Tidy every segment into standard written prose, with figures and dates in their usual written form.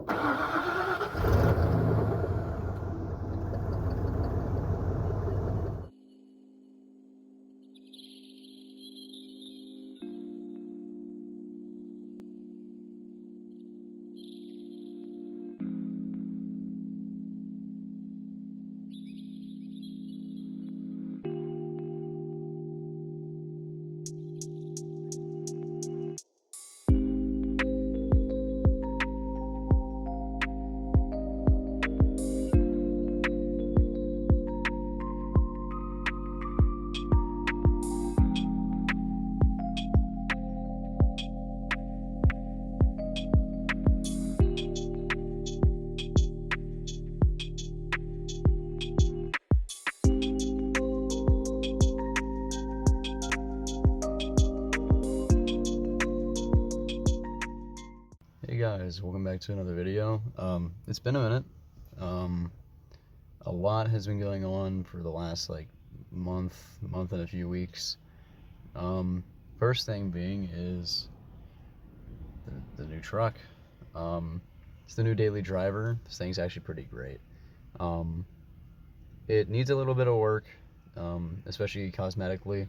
Hey guys, welcome back to another video. It's been a minute. A lot has been going on for the last month and a few weeks. First thing being is the new truck. It's the new daily driver. This thing's actually pretty great. It needs a little bit of work, especially cosmetically.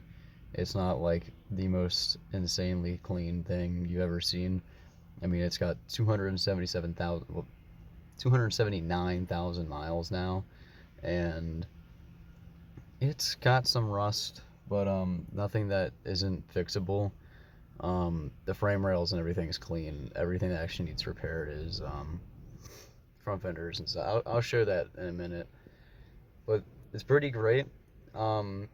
It's not like the most insanely clean thing you've ever seen. I mean, it's got 279,000 miles now, and it's got some rust, but nothing that isn't fixable. The frame rails and everything is clean. Everything that actually needs repaired is front fenders and stuff. I'll show that in a minute, but it's pretty great. You've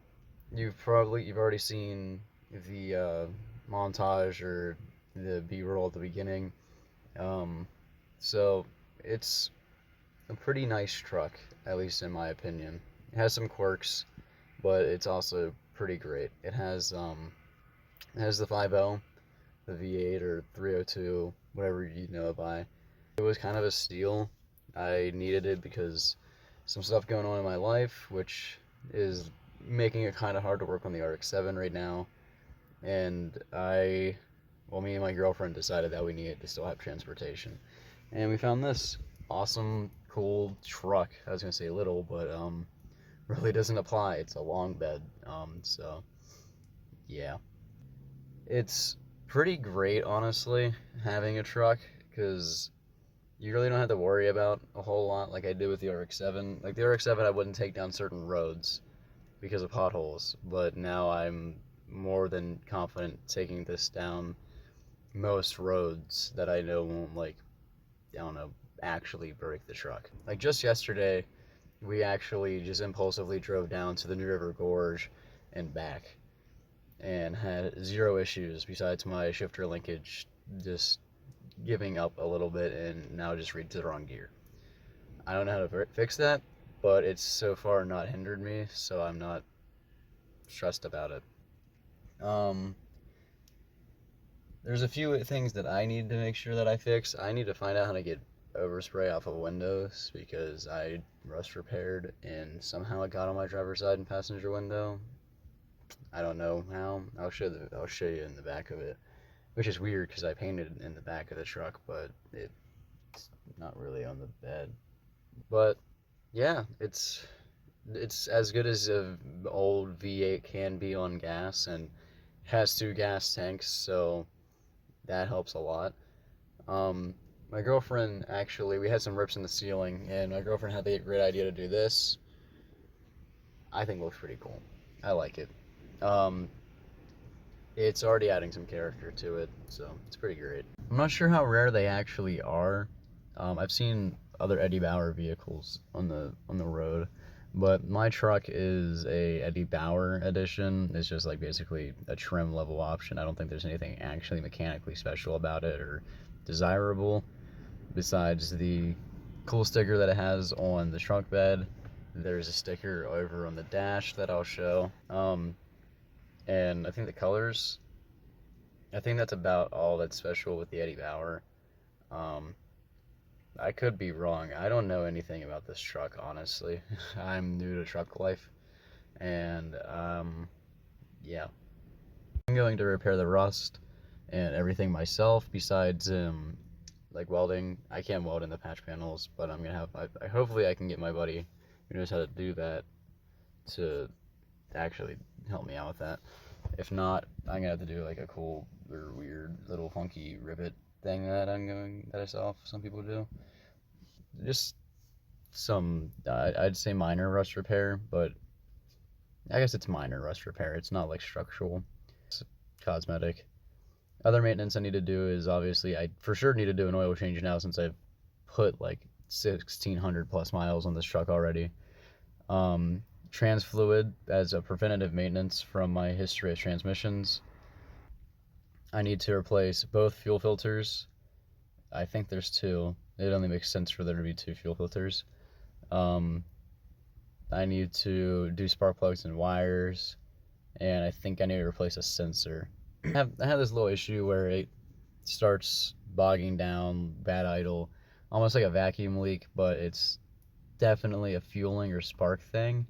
already seen the montage or the B-roll at the beginning. So it's a pretty nice truck, at least in my opinion. It has some quirks, but it's also pretty great. It has the 5.0, the V8 or 302, whatever you know it by. It was kind of a steal. I needed it because some stuff going on in my life, which is making it kind of hard to work on the Rx7 right now. And me and my girlfriend decided that we needed to still have transportation. And we found this awesome, cool truck. I was going to say little, but really doesn't apply. It's a long bed. So, yeah. It's pretty great, honestly, having a truck, because you really don't have to worry about a whole lot like I did with the Rx7. Like the Rx7, I wouldn't take down certain roads because of potholes, but now I'm more than confident taking this down most roads that I know won't, actually break the truck. Like just yesterday, we actually just impulsively drove down to the New River Gorge and back and had zero issues besides my shifter linkage just giving up a little bit and now just reads the wrong gear. I don't know how to fix that, but it's so far not hindered me, so I'm not stressed about it. There's a few things that I need to make sure that I fix. I need to find out how to get overspray off of windows because I rust repaired and somehow it got on my driver's side and passenger window. I don't know how. I'll show you in the back of it, which is weird because I painted in the back of the truck, but it's not really on the bed. But yeah, it's as good as an old V8 can be on gas, and has 2 gas tanks, so that helps a lot. My girlfriend actually, we had some rips in the ceiling, and my girlfriend had the great idea to do this. I think it looks pretty cool. I like it. It's already adding some character to it, so it's pretty great. I'm not sure how rare they actually are. I've seen other Eddie Bauer vehicles on the road, but my truck is a Eddie Bauer edition. It's just like basically a trim level option. I don't think there's anything actually mechanically special about it or desirable besides the cool sticker that it has on the trunk bed. There's a sticker over on the dash that I'll show. And I think the colors, I think that's about all that's special with the Eddie Bauer. I could be wrong. I don't know anything about this truck, honestly. I'm new to truck life, and yeah. I'm going to repair the rust and everything myself, besides like welding. I can't weld in the patch panels, but I'm gonna have. Hopefully, I can get my buddy who knows how to do that to actually help me out with that. If not, I'm gonna have to do like a cool or weird little funky rivet thing that I saw some people do. Just some, I'd say minor rust repair, but I guess it's minor rust repair. It's not like structural. It's cosmetic. Other maintenance I need to do is obviously I for sure need to do an oil change now since I've put like 1,600 plus miles on this truck already. Trans fluid as a preventative maintenance from my history of transmissions. I need to replace both fuel filters. I think there's two. It only makes sense for there to be two fuel filters. I need to do spark plugs and wires, and I think I need to replace a sensor. I have this little issue where it starts bogging down, bad idle, almost like a vacuum leak, but it's definitely a fueling or spark thing,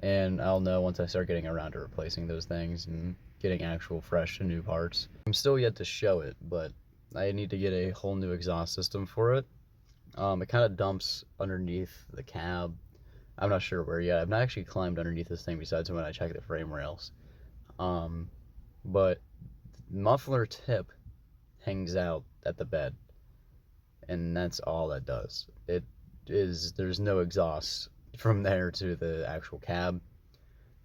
and I'll know once I start getting around to replacing those things and getting actual fresh and new parts. I'm still yet to show it, but I need to get a whole new exhaust system for it. It kind of dumps underneath the cab. I'm not sure where yet. I've not actually climbed underneath this thing besides when I check the frame rails. But muffler tip hangs out at the bed, and that's all that does. There's no exhaust from there to the actual cab,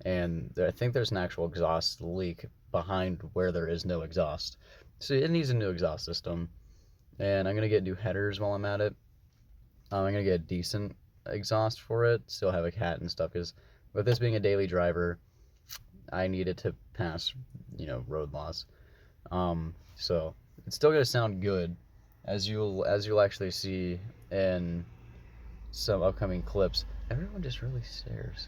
and I think there's an actual exhaust leak behind where there is no exhaust. So it needs a new exhaust system, and I'm gonna get new headers while I'm at it. I'm gonna get a decent exhaust for it, still have a cat and stuff, because with this being a daily driver, I need it to pass, road laws. So it's still gonna sound good, as you'll actually see in some upcoming clips. Everyone just really stares.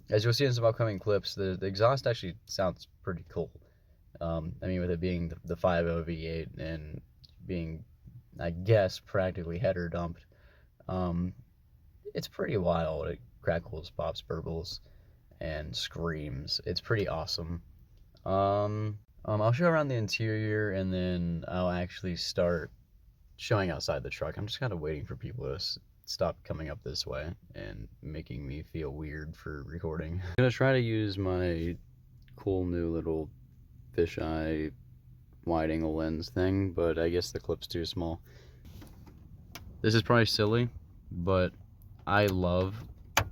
As you'll see in some upcoming clips, the exhaust actually sounds pretty cool. With it being the 5.0 V8 and being, I guess, practically header dumped, it's pretty wild. It crackles, pops, burbles, and screams. It's pretty awesome. I'll show around the interior, and then I'll actually start showing outside the truck. I'm just kind of waiting for people to stop coming up this way and making me feel weird for recording. I'm gonna try to use my cool new little fisheye wide angle lens thing, but I guess the clip's too small. This is probably silly, but I love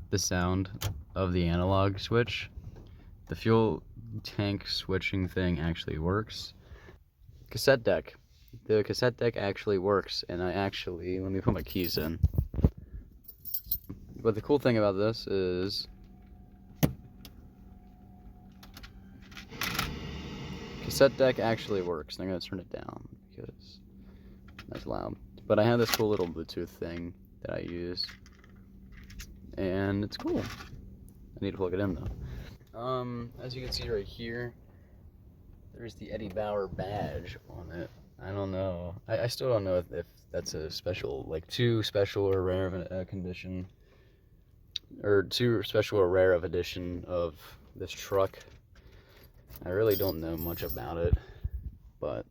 the sound of the analog switch. The fuel tank switching thing actually works. Cassette deck. The cassette deck actually works, and let me put my keys in. But the cool thing about this is cassette deck actually works. I'm gonna turn it down because that's loud. But I have this cool little Bluetooth thing that I use, and it's cool. I need to plug it in though. As you can see right here, there's the Eddie Bauer badge on it. I don't know. I still don't know if that's a special, like too special or rare of a condition, or too special or rare of edition of this truck. I really don't know much about it, but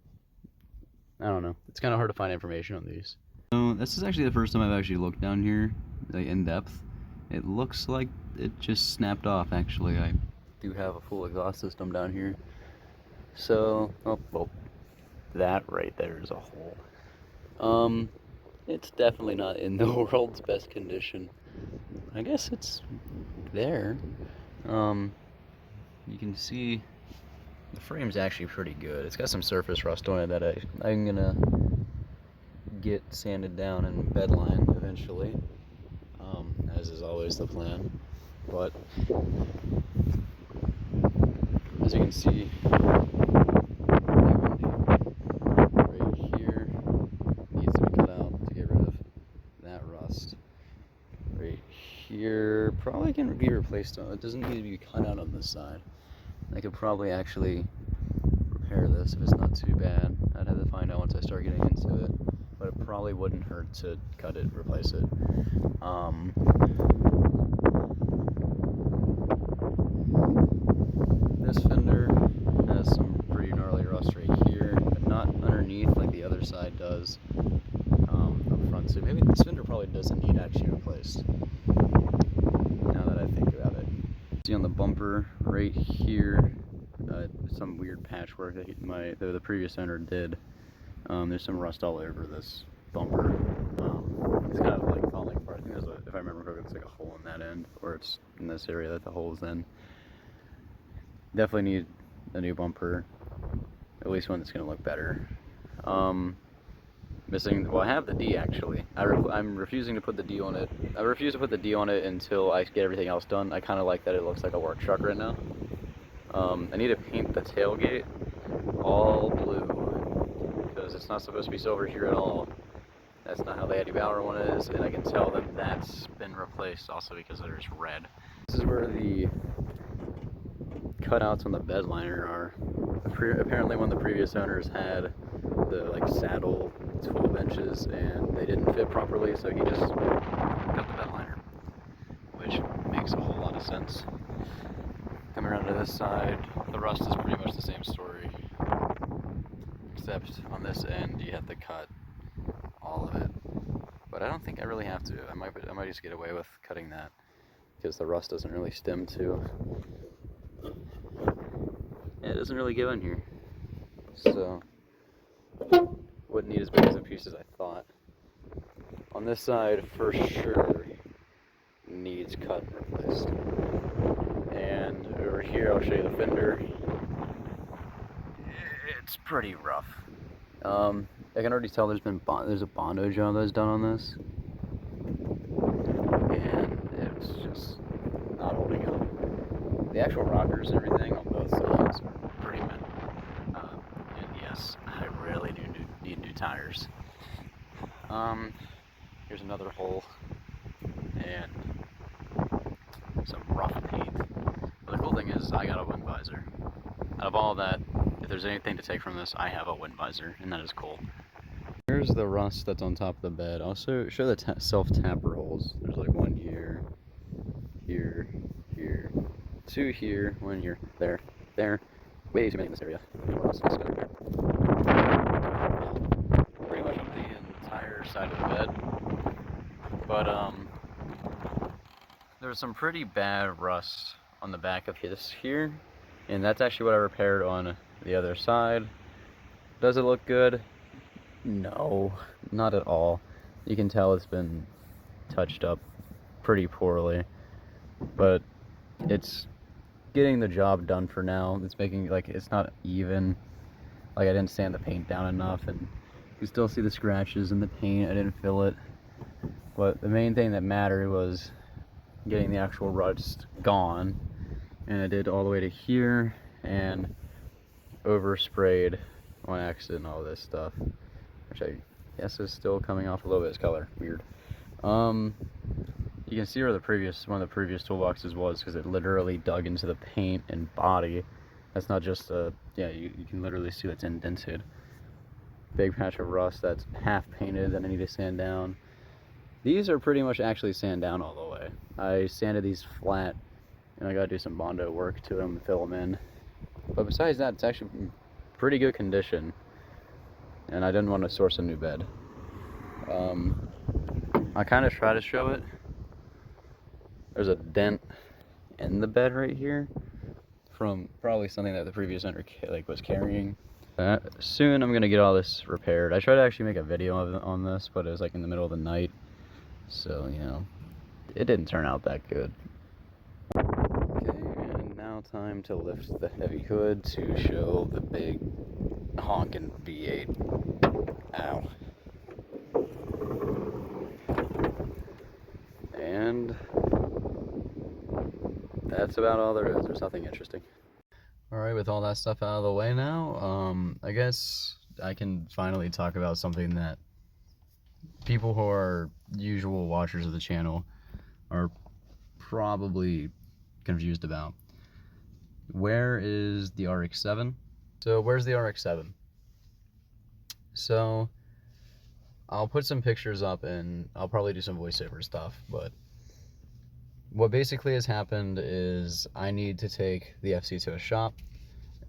I don't know. It's kind of hard to find information on these. So this is actually the first time I've actually looked down here, like in depth. It looks like it just snapped off. Actually, I do have a full exhaust system down here. So, well, that right there is a hole. It's definitely not in the world's best condition. I guess it's there. You can see the frame's actually pretty good. It's got some surface rust on it that I'm gonna get sanded down and bedlined eventually, as is always the plan. But as you can see, right here needs to be cut out to get rid of that rust. Right here probably can be replaced. It doesn't need to be cut out on this side. I could probably actually repair this if it's not too bad. I'd have to find out once I start getting into it, but it probably wouldn't hurt to cut it, replace it. This fender has some pretty gnarly rust right here, but not underneath like the other other side does up front too. Maybe this fender probably doesn't need actually replaced, now that I think about it. See on the bumper right here, some weird patchwork that the previous owner did. There's some rust all over this bumper. It's kind of like falling apart. I think there's if I remember correctly, it's like a hole in that end, or it's in this area that the hole's in. Definitely need a new bumper, at least one that's going to look better. Missing, well, I have the D actually. I'm refusing to put the D on it. I refuse to put the D on it until I get everything else done. I kind of like that it looks like a work truck right now. I need to paint the tailgate all blue, because it's not supposed to be silver here at all. That's not how the Eddie Bauer one is, and I can tell that that's been replaced also because there's red. This is where the cutouts on the bed liner are. Apparently one of the previous owners had the like saddle 12 inches and they didn't fit properly, so he just cut the bed liner, which makes a whole lot of sense. Coming around to this side, the rust is pretty much the same story, except on this end you have to cut all of it. But I don't think I really have to. I might just get away with cutting that because the rust doesn't really stem to. Yeah, it doesn't really go in here, so wouldn't need as big as a piece as I thought. On this side, for sure, needs cut and replaced. And over here, I'll show you the fender. It's pretty rough. I can already tell there's a Bondo job that's done on this, and it's just not holding up. The actual rockers and everything on both sides are pretty mint. And yes, I really do need new tires. Here's another hole and some rough paint. But the cool thing is I got a wind visor. Out of all that, if there's anything to take from this, I have a wind visor, and that is cool. Here's the rust that's on top of the bed. I'll show the self-tapper holes. There's like one here, here, here, two here, one here, there, there. Way too many in this area. Rust is there. Pretty much on the entire side of the bed. But there's some pretty bad rust on the back of this here, and that's actually what I repaired on the other side. Does it look good? No, not at all. You can tell it's been touched up pretty poorly, but it's getting the job done for now. It's making, like, it's not even, like I didn't sand the paint down enough, and you still see the scratches in the paint. I didn't fill it, but the main thing that mattered was getting the actual rust gone, and I did all the way to here and oversprayed on accident all this stuff, which I guess is still coming off a little bit of color. Weird. You can see where one of the previous toolboxes was, because it literally dug into the paint and body. That's not just yeah, you can literally see that's indented. Big patch of rust that's half painted that I need to sand down. These are pretty much actually sand down all the way. I sanded these flat, and I gotta do some Bondo work to them and fill them in. But besides that, it's actually in pretty good condition, and I didn't want to source a new bed. I kind of try to show it. There's a dent in the bed right here from probably something that the previous owner was carrying. Soon I'm gonna get all this repaired. I tried to actually make a video on this, but it was like in the middle of the night, so you know, it didn't turn out that good. Okay, and now time to lift the heavy hood to show the big honkin' V8. Ow. And that's about all there is. There's nothing interesting. Alright, with all that stuff out of the way now, I guess I can finally talk about something that people who are usual watchers of the channel are probably confused about. Where is the Rx7? So where's the Rx7? So I'll put some pictures up and I'll probably do some voiceover stuff, but what basically has happened is I need to take the FC to a shop.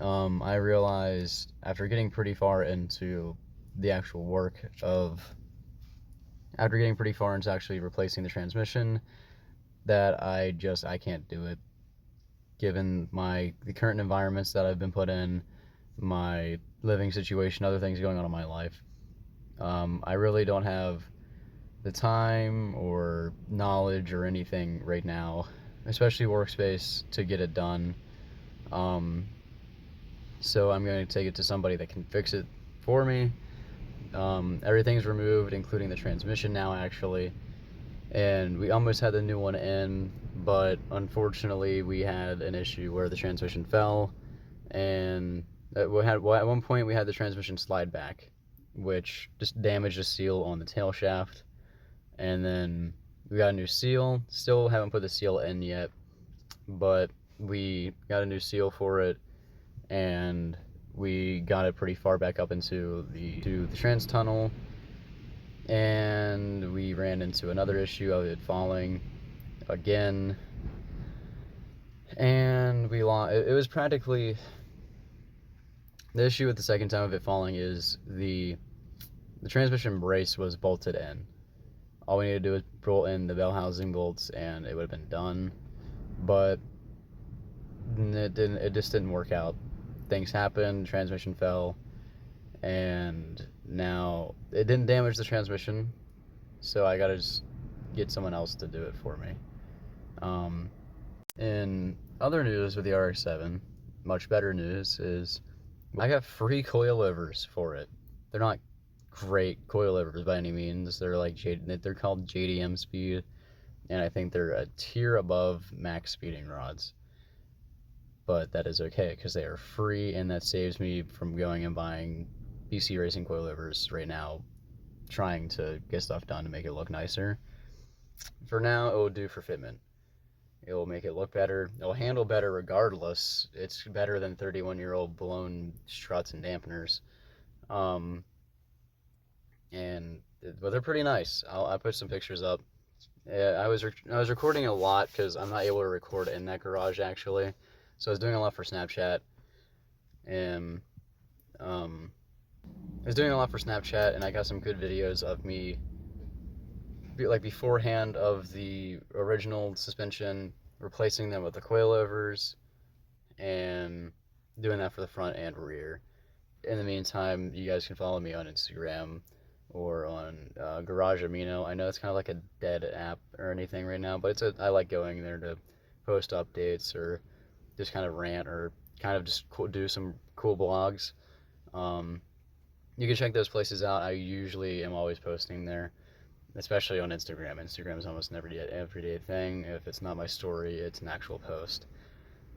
I realized after getting pretty far into the actual work of, after getting pretty far into actually replacing the transmission, that I can't do it, given the current environments that I've been put in, my living situation, other things going on in my life. I really don't have the time or knowledge or anything right now, especially workspace, to get it done. So I'm going to take it to somebody that can fix it for me. Everything's removed, including the transmission now, actually. And we almost had the new one in, but unfortunately we had an issue where the transmission fell, and at one point we had the transmission slide back, which just damaged the seal on the tail shaft. And then we got a new seal. Still haven't put the seal in yet, but we got a new seal for it, and we got it pretty far back up into the trans tunnel, and we ran into another issue of it falling again, and we lost. It was practically, the issue with the second time of it falling is the transmission brace was bolted in. All we needed to do was bolt in the bell housing bolts and it would have been done, but it just didn't work out. Things happened, transmission fell, and now it didn't damage the transmission, so I gotta just get someone else to do it for me. In other news with the Rx7, much better news is I got free coilovers for it. They're not great coilovers by any means. They're like they're called JDM speed, and I think they're a tier above max speeding rods. But that is okay because they are free, and that saves me from going and buying BC Racing coilovers right now, trying to get stuff done to make it look nicer. For now, it will do for fitment. It will make it look better. It will handle better regardless. It's better than 31-year-old blown struts and dampeners. But they're pretty nice. I'll put some pictures up. Yeah, I was recording a lot because I'm not able to record in that garage actually. So I was doing a lot for Snapchat, and I was doing a lot for Snapchat, and I got some good videos of me, like beforehand of the original suspension, replacing them with the coilovers, and doing that for the front and rear. In the meantime, you guys can follow me on Instagram or on Garage Amino. I know it's kind of like a dead app or anything right now, but I like going there to post updates or just kind of rant or kind of just do some cool blogs. You can check those places out. I usually am always posting there, especially on Instagram. Instagram is almost an everyday thing. If it's not my story, it's an actual post.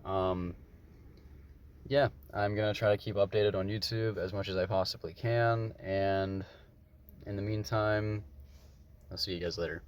Yeah, I'm gonna try to keep updated on YouTube as much as I possibly can, and in the meantime, I'll see you guys later.